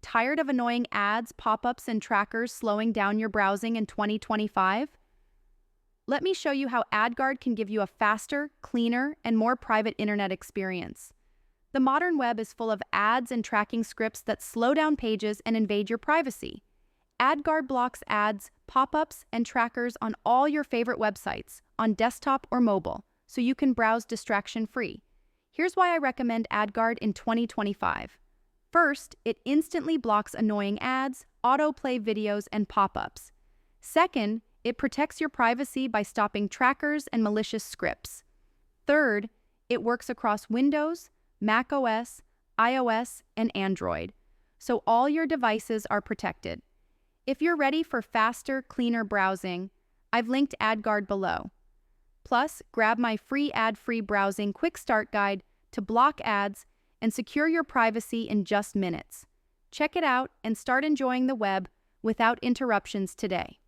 Tired of annoying ads, pop-ups, and trackers slowing down your browsing in 2025? Let me show you how AdGuard can give you a faster, cleaner, and more private internet experience. The modern web is full of ads and tracking scripts that slow down pages and invade your privacy. AdGuard blocks ads, pop-ups, and trackers on all your favorite websites, on desktop or mobile, so you can browse distraction-free. Here's why I recommend AdGuard in 2025. First, it instantly blocks annoying ads, autoplay videos, and pop-ups. Second, it protects your privacy by stopping trackers and malicious scripts. Third, it works across Windows, macOS, iOS, and Android, so all your devices are protected. If you're ready for faster, cleaner browsing, I've linked AdGuard below. Plus, grab my free ad-free browsing quick start guide to block ads and secure your privacy in just minutes. Check it out and start enjoying the web without interruptions today.